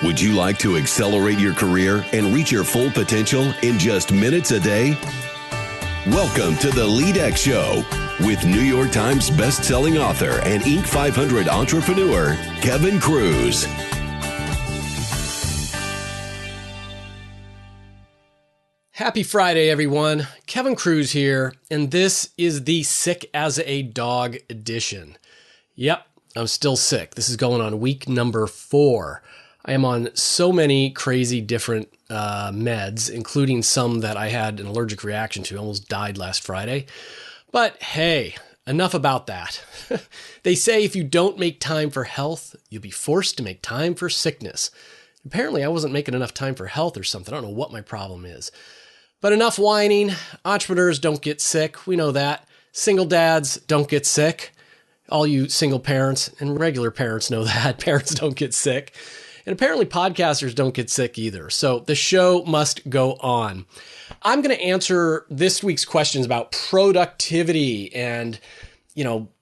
Would you like to accelerate your career and reach your full potential in just minutes a day? Welcome to the LEADx Show with New York Times best-selling author and Inc. 500 entrepreneur, Kevin Kruse. Happy Friday, everyone. Kevin Kruse here, and this is the Sick as a Dog edition. Yep, I'm still sick. This is going on week number 4. I am on so many crazy different meds, including some that I had an allergic reaction to. I almost died last Friday. But hey, enough about that. They say if you don't make time for health, you'll be forced to make time for sickness. Apparently, I wasn't making enough time for health or something. I don't know what my problem is. But enough whining. Entrepreneurs don't get sick. We know that. Single dads don't get sick. All you single parents and regular parents know that. Parents don't get sick. And apparently podcasters don't get sick either. So the show must go on. I'm going to answer this week's questions about productivity and,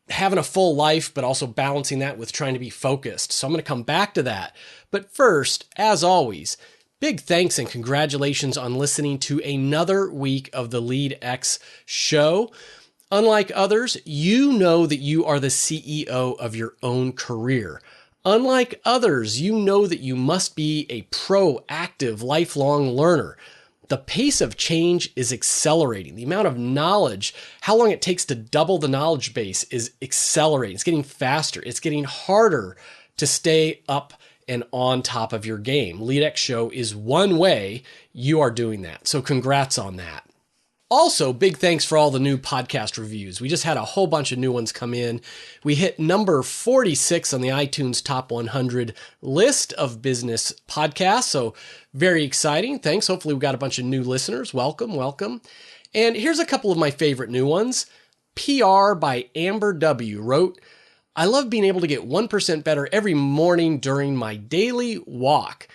having a full life, but also balancing that with trying to be focused. So I'm going to come back to that. But first, as always, big thanks and congratulations on listening to another week of the LEADx Show. Unlike others, you know that you are the CEO of your own career. Unlike others, you know that you must be a proactive, lifelong learner. The pace of change is accelerating. The amount of knowledge, how long it takes to double the knowledge base is accelerating. It's getting faster. It's getting harder to stay up and on top of your game. LEADx Show is one way you are doing that. So congrats on that. Also, big thanks for all the new podcast reviews. We just had a whole bunch of new ones come in. We hit number 46 on the iTunes Top 100 list of business podcasts. So very exciting. Thanks. Hopefully we got a bunch of new listeners. Welcome, welcome. And here's a couple of my favorite new ones. PR by Amber W. wrote, I love being able to get 1% better every morning during my daily walk.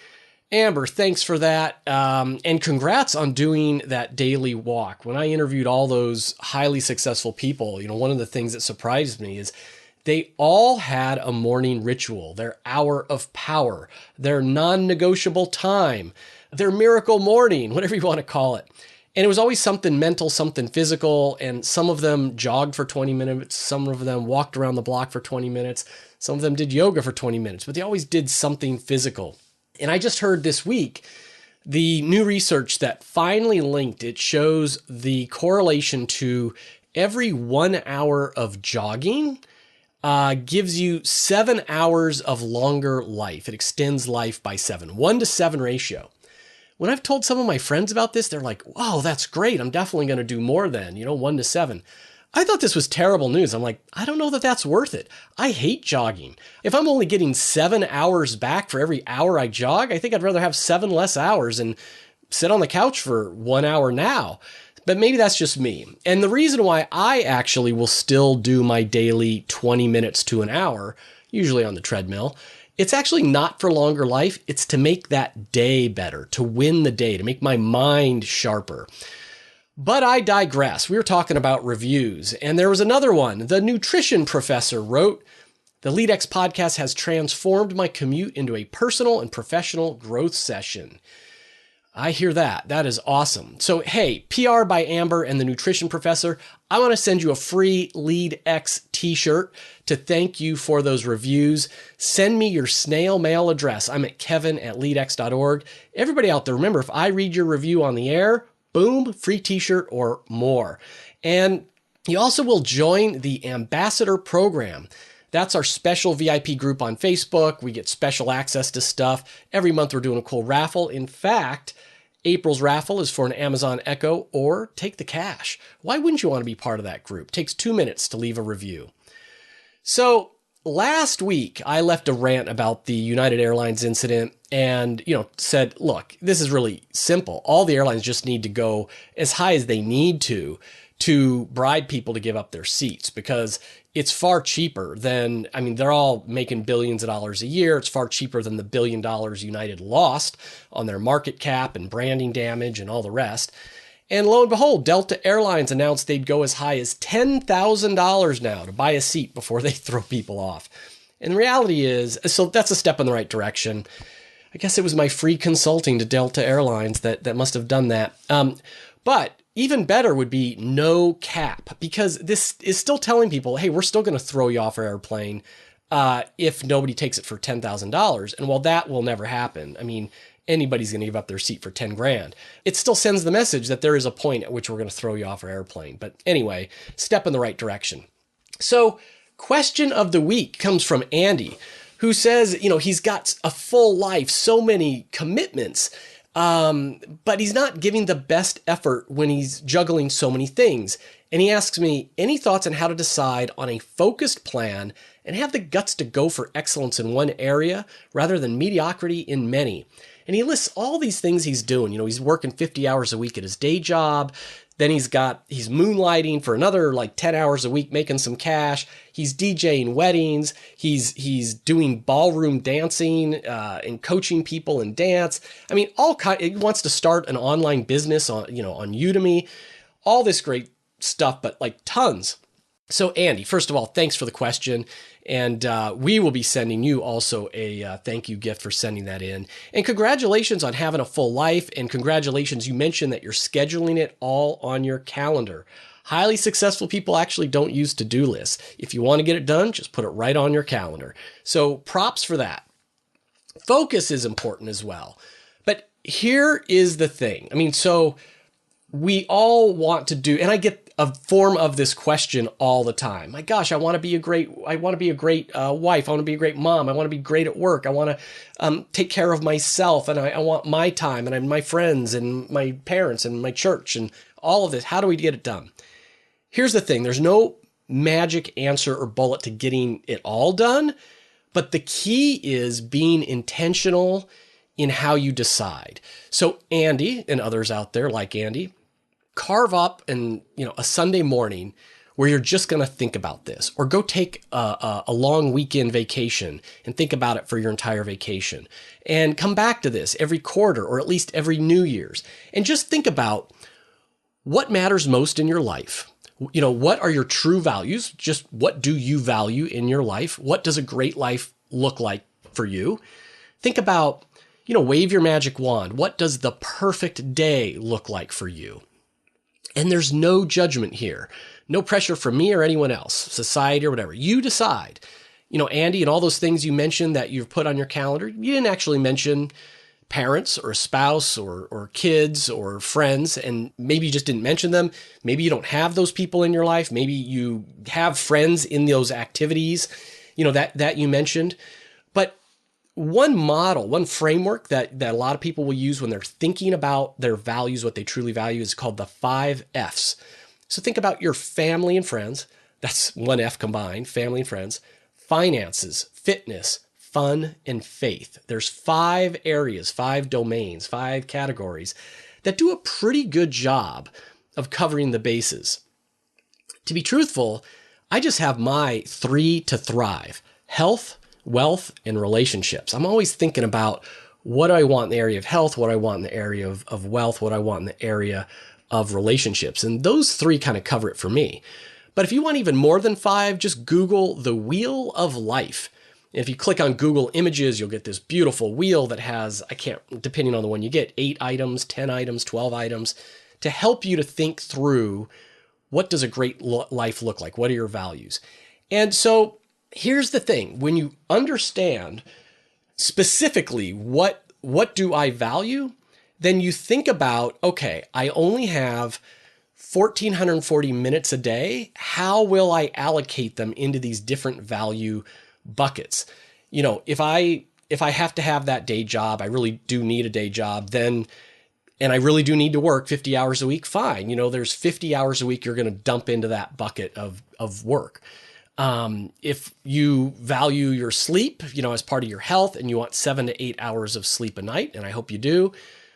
Amber, thanks for that. And congrats on doing that daily walk. When I interviewed all those highly successful people, one of the things that surprised me is they all had a morning ritual, their hour of power, their non-negotiable time, their miracle morning, whatever you want to call it. And it was always something mental, something physical, and some of them jogged for 20 minutes, some of them walked around the block for 20 minutes, some of them did yoga for 20 minutes, but they always did something physical. And I just heard this week the new research that finally linked, it shows the correlation to every 1 hour of jogging gives you 7 hours of longer life. It extends life by 7, 1-to-7 ratio. When I've told some of my friends about this, they're like, "Wow, that's great. I'm definitely going to do more then, 1-to-7. I thought this was terrible news. I'm like, I don't know that that's worth it. I hate jogging. If I'm only getting 7 hours back for every hour I jog, I think I'd rather have 7 less hours and sit on the couch for 1 hour now. But maybe that's just me. And the reason why I actually will still do my daily 20 minutes to an hour, usually on the treadmill, it's actually not for longer life. It's to make that day better, to win the day, to make my mind sharper. But I digress. We were talking about reviews, and there was another one. The nutrition professor wrote, the LEADx podcast has transformed my commute into a personal and professional growth session. I hear that. That is awesome. So, hey, PR by Amber and the nutrition professor, I want to send you a free LEADx t-shirt to thank you for those reviews. Send me your snail mail address. I'm at kevin@leadx.org. Everybody out there, remember, if I read your review on the air, boom, free t-shirt or more. And you also will join the Ambassador Program. That's our special VIP group on Facebook. We get special access to stuff. Every month we're doing a cool raffle. In fact, April's raffle is for an Amazon Echo or Take the Cash. Why wouldn't you want to be part of that group? It takes 2 minutes to leave a review. So last week, I left a rant about the United Airlines incident and, said, look, this is really simple. All the airlines just need to go as high as they need to bribe people to give up their seats because it's far cheaper than, they're all making billions of dollars a year. It's far cheaper than the $1 billion United lost on their market cap and branding damage and all the rest. And lo and behold, Delta Airlines announced they'd go as high as $10,000 now to buy a seat before they throw people off. And the reality is, so that's a step in the right direction. I guess it was my free consulting to Delta Airlines that must have done that. But even better would be no cap, because this is still telling people, hey, we're still going to throw you off our airplane if nobody takes it for $10,000. And while that will never happen, I mean, anybody's going to give up their seat for 10 grand. It still sends the message that there is a point at which we're going to throw you off our airplane. But anyway, step in the right direction. So question of the week comes from Andy, who says, he's got a full life, so many commitments, but he's not giving the best effort when he's juggling so many things. And he asks me, any thoughts on how to decide on a focused plan and have the guts to go for excellence in one area rather than mediocrity in many? And he lists all these things he's doing. He's working 50 hours a week at his day job. Then he's moonlighting for another like 10 hours a week, making some cash. He's DJing weddings. He's doing ballroom dancing and coaching people in dance. I mean, he wants to start an online business on Udemy, all this great stuff, but like tons. So Andy, first of all, thanks for the question. And we will be sending you also a thank you gift for sending that in. And congratulations on having a full life. And congratulations, you mentioned that you're scheduling it all on your calendar. Highly successful people actually don't use to-do lists. If you want to get it done, just put it right on your calendar. So props for that. Focus is important as well. But here is the thing. I mean, so we all want to do, and I get a form of this question all the time. My gosh, I want to be a great wife. I want to be a great mom. I want to be great at work. I want to take care of myself, and I want my time and my friends and my parents and my church and all of this. How do we get it done? Here's the thing. There's no magic answer or bullet to getting it all done, but the key is being intentional in how you decide. So Andy and others out there like Andy, carve up a Sunday morning where you're just going to think about this, or go take a long weekend vacation and think about it for your entire vacation, and come back to this every quarter or at least every New Year's, and just think about what matters most in your life. What are your true values? Just what do you value in your life? What does a great life look like for you? Think about, wave your magic wand. What does the perfect day look like for you? And there's no judgment here, no pressure from me or anyone else, society or whatever. You decide. Andy, and all those things you mentioned that you've put on your calendar, you didn't actually mention parents or a spouse or kids or friends, and maybe you just didn't mention them. Maybe you don't have those people in your life. Maybe you have friends in those activities, that you mentioned. But one model, one framework that a lot of people will use when they're thinking about their values, what they truly value, is called the 5 F's. So think about your family and friends. That's one F combined, family and friends, finances, fitness, fun, and faith. There's 5 areas, 5 domains, 5 categories that do a pretty good job of covering the bases. To be truthful, I just have my 3 to thrive: health, wealth, and relationships. I'm always thinking about what do I want in the area of health, what do I want in the area of wealth, what do I want in the area of relationships. And those 3 kind of cover it for me. But if you want even more than 5, just Google the Wheel of Life. If you click on Google Images, you'll get this beautiful wheel that has, depending on the one you get, 8 items, 10 items, 12 items, to help you to think through what does a great life look like? What are your values? And so here's the thing. When you understand specifically what do I value, then you think about, okay, I only have 1,440 minutes a day. How will I allocate them into these different value buckets? If I have to have that day job, I really do need a day job, and I really do need to work 50 hours a week, fine. There's 50 hours a week you're going to dump into that bucket of work. If you value your sleep, as part of your health, and you want 7 to 8 hours of sleep a night, and I hope you do,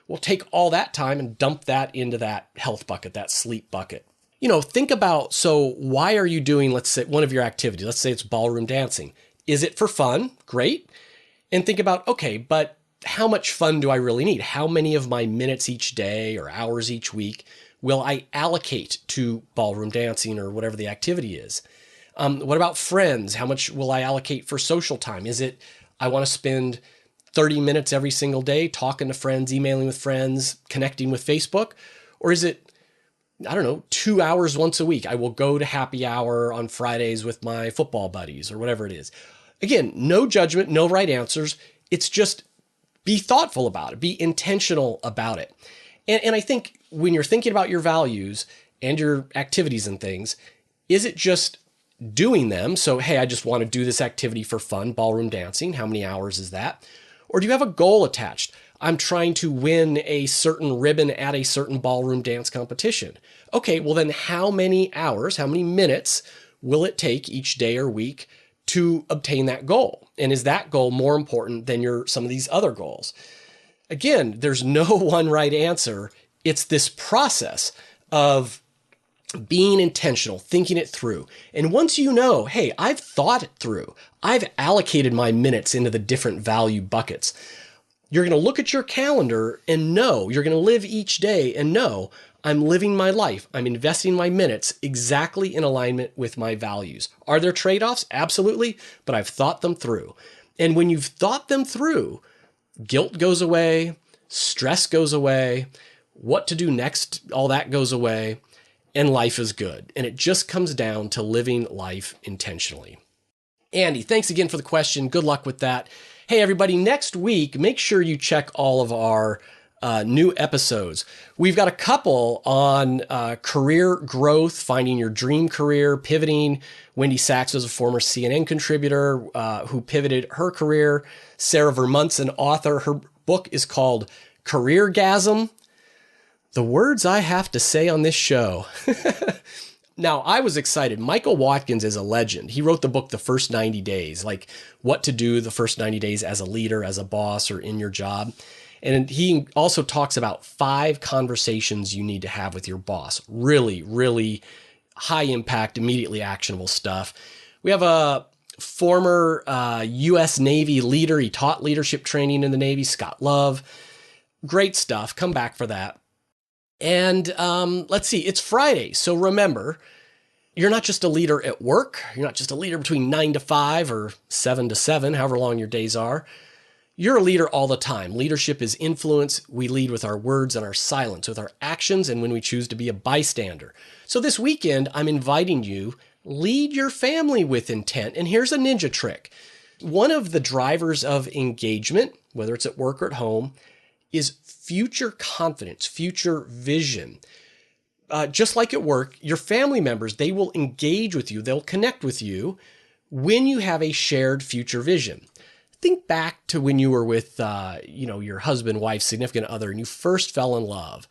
we'll take all that time and dump that into that health bucket, that sleep bucket. Think about, so why are you doing, let's say, one of your activities? Let's say it's ballroom dancing. Is it for fun? Great. And think about, okay, but how much fun do I really need? How many of my minutes each day or hours each week will I allocate to ballroom dancing or whatever the activity is? What about friends? How much will I allocate for social time? Is it, I want to spend 30 minutes every single day, talking to friends, emailing with friends, connecting with Facebook? Or is it, I don't know, 2 hours once a week? I will go to happy hour on Fridays with my football buddies or whatever it is. Again, no judgment, no right answers. It's just be thoughtful about it, be intentional about it. And I think when you're thinking about your values and your activities and things, is it just doing them? So, hey, I just want to do this activity for fun, ballroom dancing. How many hours is that? Or do you have a goal attached? I'm trying to win a certain ribbon at a certain ballroom dance competition. Okay, well then how many hours, how many minutes will it take each day or week to obtain that goal? And is that goal more important than some of these other goals? Again, there's no one right answer. It's this process of being intentional, thinking it through. And once you know, hey, I've thought it through, I've allocated my minutes into the different value buckets, you're going to look at your calendar and know, you're going to live each day and know, I'm living my life. I'm investing my minutes exactly in alignment with my values. Are there trade-offs? Absolutely, but I've thought them through. And when you've thought them through, guilt goes away, stress goes away, what to do next, all that goes away, and life is good. And it just comes down to living life intentionally. Andy, thanks again for the question. Good luck with that. Hey, everybody, next week, make sure you check all of our new episodes. We've got a couple on career growth, finding your dream career, pivoting. Wendy Sachs was a former CNN contributor who pivoted her career. Sarah Vermont's an author. Her book is called Careergasm. The words I have to say on this show. Now, I was excited. Michael Watkins is a legend. He wrote the book, The First 90 Days, like what to do the first 90 days as a leader, as a boss, or in your job. And he also talks about 5 conversations you need to have with your boss. Really, really high impact, immediately actionable stuff. We have a former U.S. Navy leader. He taught leadership training in the Navy, Scott Love. Great stuff. Come back for that. And let's see, it's Friday. So remember, you're not just a leader at work. You're not just a leader between 9 to 5 or 7 to 7, however long your days are. You're a leader all the time. Leadership is influence. We lead with our words and our silence, with our actions, and when we choose to be a bystander. So this weekend, I'm inviting you, lead your family with intent. And here's a ninja trick. One of the drivers of engagement, whether it's at work or at home, is future confidence, future vision. Just like at work, your family members, they will engage with you. They'll connect with you when you have a shared future vision. Think back to when you were with, your husband, wife, significant other, and you first fell in love.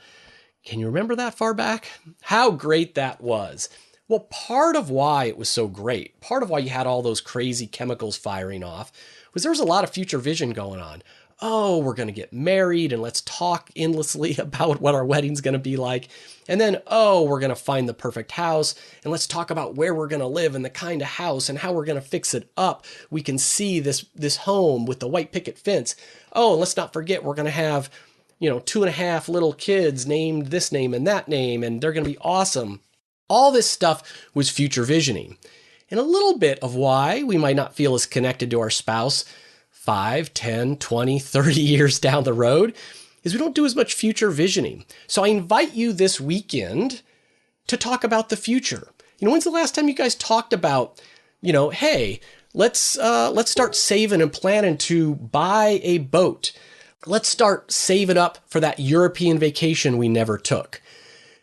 Can you remember that far back? How great that was. Well, part of why it was so great, part of why you had all those crazy chemicals firing off, was there was a lot of future vision going on. Oh, we're going to get married and let's talk endlessly about what our wedding's going to be like. And then, oh, we're going to find the perfect house and let's talk about where we're going to live and the kind of house and how we're going to fix it up. We can see this home with the white picket fence. Oh, and let's not forget we're going to have, 2.5 little kids named this name and that name, and they're going to be awesome. All this stuff was future visioning. And a little bit of why we might not feel as connected to our spouse 5, 10, 20, 30 years down the road is we don't do as much future visioning. So I invite you this weekend to talk about the future. When's the last time you guys talked about, hey, let's start saving and planning to buy a boat. Let's start saving up for that European vacation we never took.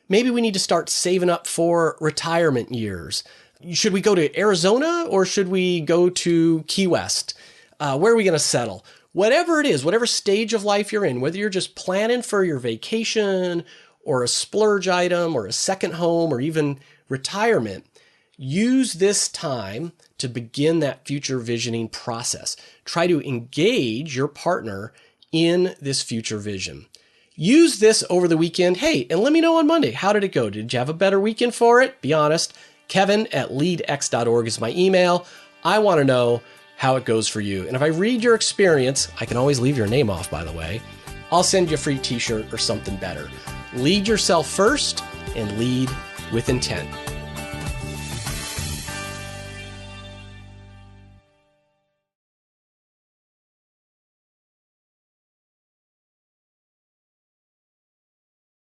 Maybe we need to start saving up for retirement years. Should we go to Arizona or should we go to Key West? Where are we going to settle? Whatever it is, whatever stage of life you're in, whether you're just planning for your vacation or a splurge item or a second home or even retirement, use this time to begin that future visioning process. Try to engage your partner in this future vision. Use this over the weekend. Hey, and let me know on Monday, how did it go? Did you have a better weekend for it? Be honest. Kevin@leadx.org is my email. I want to know how it goes for you. And if I read your experience, I can always leave your name off, by the way. I'll send you a free t-shirt or something better. Lead yourself first and lead with intent.